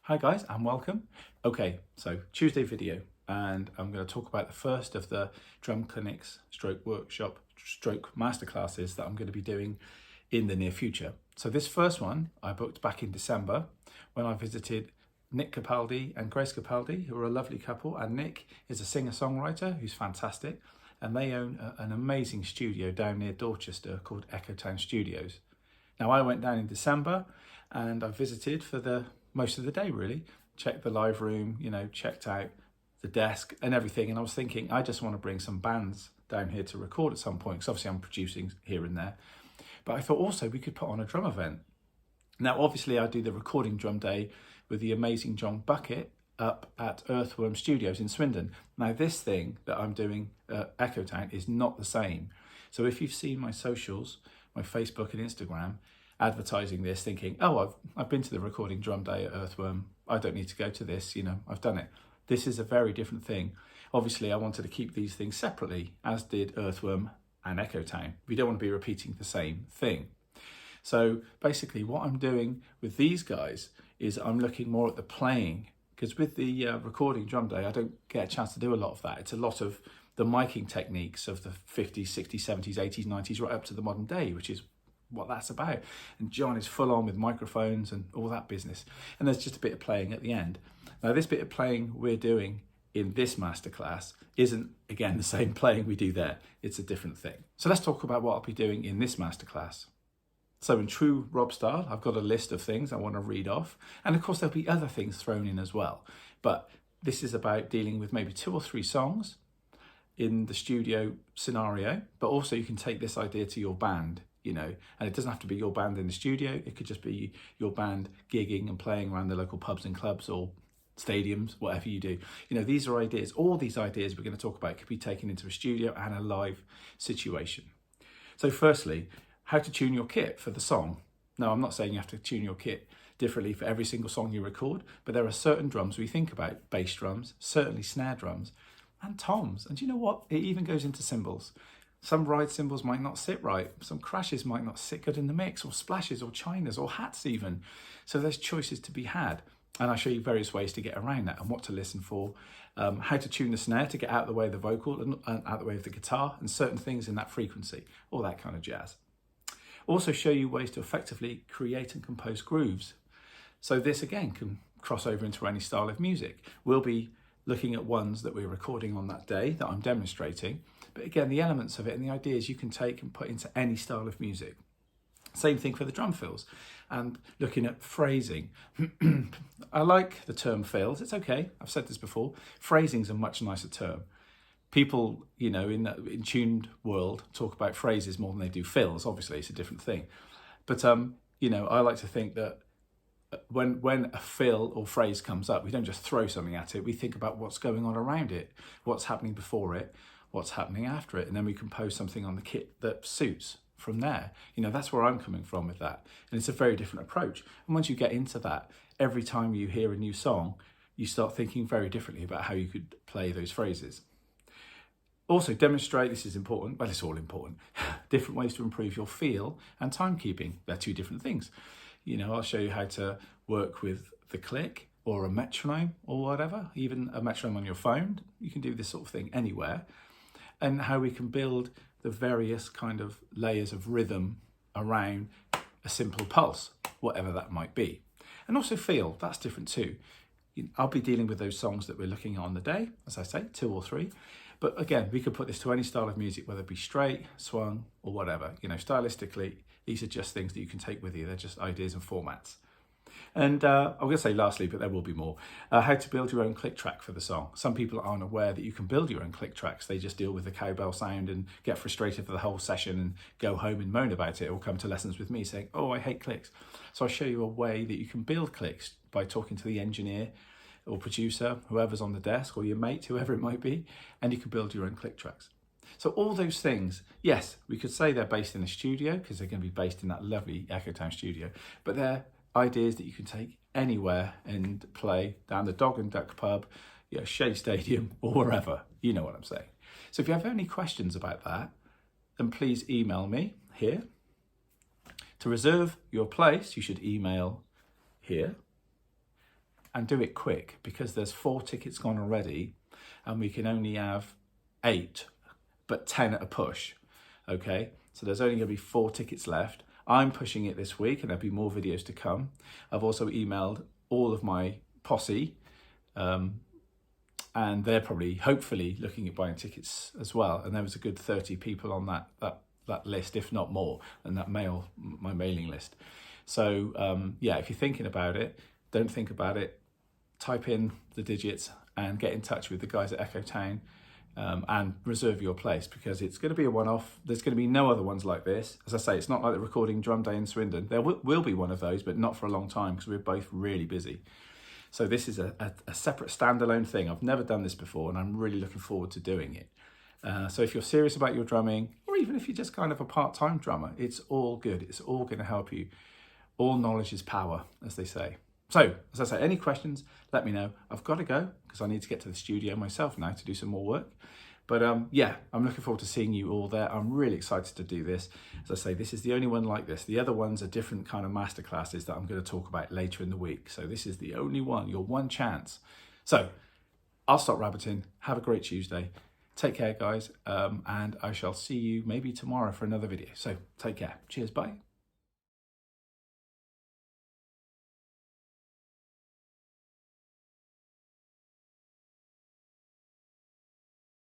Hi guys and welcome. Okay, so Tuesday video, and I'm going to talk about the first of the drum clinics stroke workshop stroke masterclasses that I'm going to be doing in the near future. So this first one I booked back in December when I visited Nick Capaldi and Grace Capaldi, who are a lovely couple, and Nick is a singer-songwriter who's fantastic, and they own an amazing studio down near Dorchester called Echotown Studios. Now I went down in December and I visited for the most of the day really, checked the live room, checked out the desk and everything, and I was thinking I just want to bring some bands down here to record at some point, because obviously I'm producing here and there, but I thought also we could put on a drum event. Now obviously I do the recording drum day with the amazing John Bucket up at Earthworm Studios in Swindon. Now this thing that I'm doing at Echotown is not the same. So if you've seen my socials, my Facebook and Instagram, advertising this, thinking, oh, I've been to the recording drum day at Earthworm, I don't need to go to this, I've done it. This is a very different thing. Obviously I wanted to keep these things separately, as did Earthworm and Echotown. We don't want to be repeating the same thing. So basically what I'm doing with these guys is I'm looking more at the playing, because with the recording drum day I don't get a chance to do a lot of that. It's a lot of the miking techniques of the 50s, 60s, 70s, 80s, 90s, right up to the modern day, which is what that's about. And John is full on with microphones and all that business. And there's just a bit of playing at the end. Now this bit of playing we're doing in this masterclass isn't, again, the same playing we do there. It's a different thing. So let's talk about what I'll be doing in this masterclass. So in true Rob style, I've got a list of things I want to read off. And of course there'll be other things thrown in as well. But this is about dealing with maybe 2 or 3 songs in the studio scenario, but also you can take this idea to your band, and it doesn't have to be your band in the studio. It could just be your band gigging and playing around the local pubs and clubs or stadiums, whatever you do. These are ideas. All these ideas we're going to talk about could be taken into a studio and a live situation. So firstly, how to tune your kit for the song. Now, I'm not saying you have to tune your kit differently for every single song you record, but there are certain drums we think about, bass drums, certainly snare drums, and toms. And do you know what? It even goes into cymbals. Some ride cymbals might not sit right. Some crashes might not sit good in the mix, or splashes, or chinas, or hats even. So there's choices to be had. And I'll show you various ways to get around that and what to listen for, how to tune the snare to get out of the way of the vocal and out of the way of the guitar, and certain things in that frequency, all that kind of jazz. Also show you ways to effectively create and compose grooves. So this again can cross over into any style of music. We'll be looking at ones that we're recording on that day that I'm demonstrating. But again, the elements of it and the ideas you can take and put into any style of music. Same thing for the drum fills, and looking at phrasing. I like the term fills. It's okay. I've said this before. Phrasing's a much nicer term. People, in the tuned world talk about phrases more than they do fills. Obviously, it's a different thing. But, I like to think that when a fill or phrase comes up, we don't just throw something at it. We think about what's going on around it, what's happening before it, what's happening after it, and then we compose something on the kit that suits from there. That's where I'm coming from with that. And it's a very different approach. And once you get into that, every time you hear a new song, you start thinking very differently about how you could play those phrases. Also demonstrate, this is important, well, it's all important, different ways to improve your feel and timekeeping. They're 2 different things. I'll show you how to work with the click or a metronome or whatever, even a metronome on your phone. You can do this sort of thing anywhere. And how we can build the various kind of layers of rhythm around a simple pulse, whatever that might be. And also feel, that's different too. I'll be dealing with those songs that we're looking at on the day, as I say, 2 or 3. But again, we could put this to any style of music, whether it be straight, swung, or whatever. Stylistically, these are just things that you can take with you. They're just ideas and formats. And I'm going to say lastly, but there will be more, how to build your own click track for the song. Some people aren't aware that you can build your own click tracks. They just deal with the cowbell sound and get frustrated for the whole session and go home and moan about it, or come to lessons with me saying, oh, I hate clicks. So I'll show you a way that you can build clicks by talking to the engineer or producer, whoever's on the desk, or your mate, whoever it might be, and you can build your own click tracks. So all those things, yes, we could say they're based in a studio, because they're going to be based in that lovely Echotown studio, but they're ideas that you can take anywhere and play down the Dog and Duck pub, Shea Stadium, or wherever. You know what I'm saying. So if you have any questions about that, then please email me here. To reserve your place, you should email here. and do it quick, because there's 4 tickets gone already and we can only have 8, but 10 at a push. Okay, so there's only going to be 4 tickets left. I'm pushing it this week and there'll be more videos to come. I've also emailed all of my posse, and they're probably, hopefully, looking at buying tickets as well. And there was a good 30 people on that list, if not more, and my mailing list. So yeah, if you're thinking about it, don't think about it. Type in the digits and get in touch with the guys at Echotown, and reserve your place, because it's going to be a one-off. There's going to be no other ones like this. As I say, it's not like the Recording Drum Day in Swindon. There will be one of those, but not for a long time, because we're both really busy. So this is a separate standalone thing. I've never done this before, and I'm really looking forward to doing it. So if you're serious about your drumming, or even if you're just kind of a part-time drummer, it's all good. It's all going to help you. All knowledge is power, as they say. So, as I say, any questions, let me know. I've got to go because I need to get to the studio myself now to do some more work. But yeah, I'm looking forward to seeing you all there. I'm really excited to do this. As I say, this is the only one like this. The other ones are different kind of masterclasses that I'm going to talk about later in the week. So this is the only one, your one chance. So I'll stop rabbiting. Have a great Tuesday. Take care, guys. And I shall see you maybe tomorrow for another video. So take care. Cheers. Bye.